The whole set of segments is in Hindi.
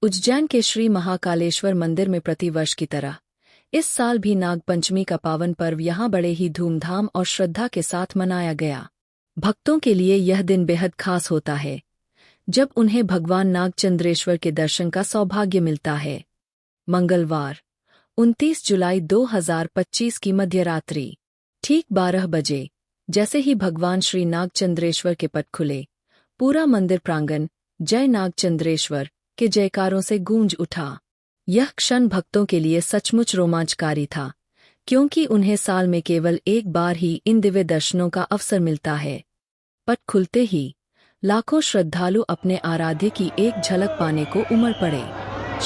उज्जैन के श्री महाकालेश्वर मंदिर में प्रतिवर्ष की तरह इस साल भी नाग पंचमी का पावन पर्व यहां बड़े ही धूमधाम और श्रद्धा के साथ मनाया गया। भक्तों के लिए यह दिन बेहद खास होता है जब उन्हें भगवान नागचंद्रेश्वर के दर्शन का सौभाग्य मिलता है। मंगलवार 29 जुलाई 2025 की मध्यरात्रि ठीक 12 बजे जैसे ही भगवान श्री नागचंद्रेश्वर के पट खुले, पूरा मंदिर प्रांगण जय नागचंद्रेश्वर के जयकारों से गूंज उठा। यह क्षण भक्तों के लिए सचमुच रोमांचकारी था, क्योंकि उन्हें साल में केवल एक बार ही इन दिव्य दर्शनों का अवसर मिलता है। पट खुलते ही लाखों श्रद्धालु अपने आराध्य की एक झलक पाने को उमड़ पड़े।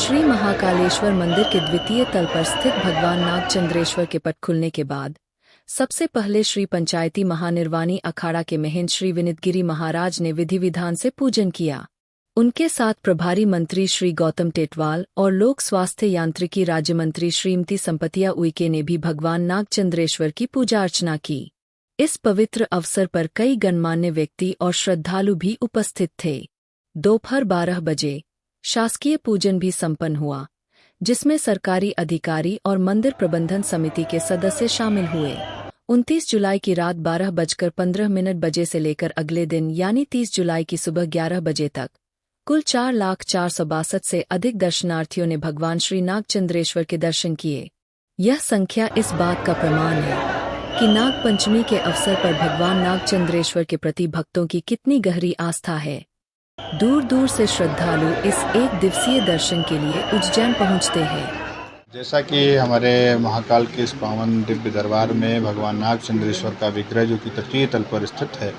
श्री महाकालेश्वर मंदिर के द्वितीय तल पर स्थित भगवान नागचंद्रेश्वर के पट खुलने के बाद सबसे पहले श्री पंचायती महानिर्वाणी अखाड़ा के महंत श्री विनीतगिरी महाराज ने विधि विधान से पूजन किया। उनके साथ प्रभारी मंत्री श्री गौतम टेटवाल और लोक स्वास्थ्य यांत्रिकी राज्य मंत्री श्रीमती संपतिया उइके ने भी भगवान नागचंद्रेश्वर की पूजा अर्चना की। इस पवित्र अवसर पर कई गणमान्य व्यक्ति और श्रद्धालु भी उपस्थित थे। दोपहर 12 बजे शासकीय पूजन भी संपन्न हुआ, जिसमें सरकारी अधिकारी और मंदिर प्रबंधन समिति के सदस्य शामिल हुए। 29 जुलाई की रात 12:15 बजे से लेकर अगले दिन यानी 30 जुलाई की सुबह 11 बजे तक कुल 4,462,000 से अधिक दर्शनार्थियों ने भगवान श्री नागचंद्रेश्वर के दर्शन किए। यह संख्या इस बात का प्रमाण है कि नाग पंचमी के अवसर पर भगवान नागचंद्रेश्वर के प्रति भक्तों की कितनी गहरी आस्था है। दूर दूर से श्रद्धालु इस एक दिवसीय दर्शन के लिए उज्जैन पहुंचते हैं। जैसा कि हमारे महाकाल के इस पावन दिव्य दरबार में भगवान नागचंद्रेश्वर का विग्रह जो कि तटीय तल पर स्थित है,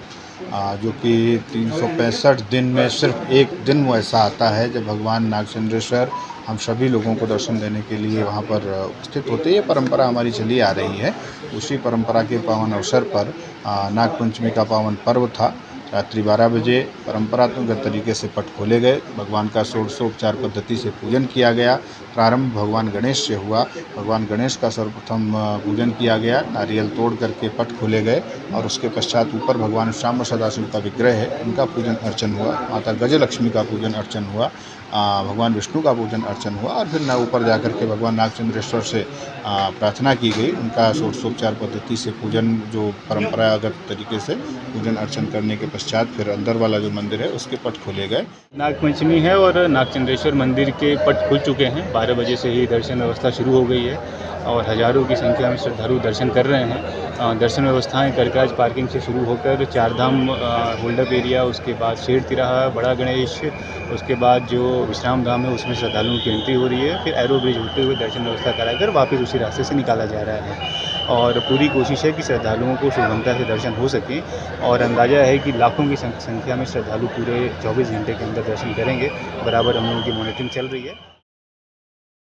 जो कि 365 दिन में सिर्फ एक दिन वो ऐसा आता है जब भगवान नागचंद्रेश्वर हम सभी लोगों को दर्शन देने के लिए वहाँ पर उपस्थित होते हैं। ये परंपरा हमारी चली आ रही है। उसी परंपरा के पावन अवसर पर नागपंचमी का पावन पर्व था। रात्रि 12 बजे परंपरागत तरीके से पट खोले गए। भगवान का षोडशोपचार पद्धति से पूजन किया गया। प्रारंभ भगवान गणेश से हुआ। भगवान गणेश का सर्वप्रथम पूजन किया गया। नारियल तोड़ करके पट खोले गए और उसके पश्चात ऊपर भगवान श्याम सदाशिव का विग्रह है, उनका पूजन अर्चन हुआ। माता गजलक्ष्मी का पूजन अर्चन हुआ। भगवान विष्णु का पूजन अर्चन हुआ और फिर ऊपर जाकर के भगवान नागचंद्रेश्वर से प्रार्थना की गई। उनका षोडशोपचार पद्धति से पूजन जो परंपरागत तरीके से पूजन अर्चन करने के पश्चात फिर अंदर वाला जो मंदिर है उसके पट खोले गए। नागपंचमी है और नागचंद्रेश्वर मंदिर के पट खुल चुके हैं। 12 बजे से ही दर्शन व्यवस्था शुरू हो गई है और हज़ारों की संख्या में श्रद्धालु दर्शन कर रहे हैं। दर्शन व्यवस्थाएं करकाज पार्किंग से शुरू होकर चारधाम होल्डअप एरिया, उसके बाद शेर तिराहा, बड़ा गणेश, उसके बाद जो विश्राम धाम है उसमें श्रद्धालुओं की एंट्री हो रही है। फिर एरो ब्रिज होते हुए दर्शन व्यवस्था कराकर वापस उसी रास्ते से निकाला जा रहा है और पूरी कोशिश है कि श्रद्धालुओं को सुगमता से दर्शन हो सके और अंदाज़ा है कि लाखों की संख्या में श्रद्धालु पूरे 24 घंटे के अंदर दर्शन करेंगे। बराबर हम लोगों की मॉनिटरिंग चल रही है।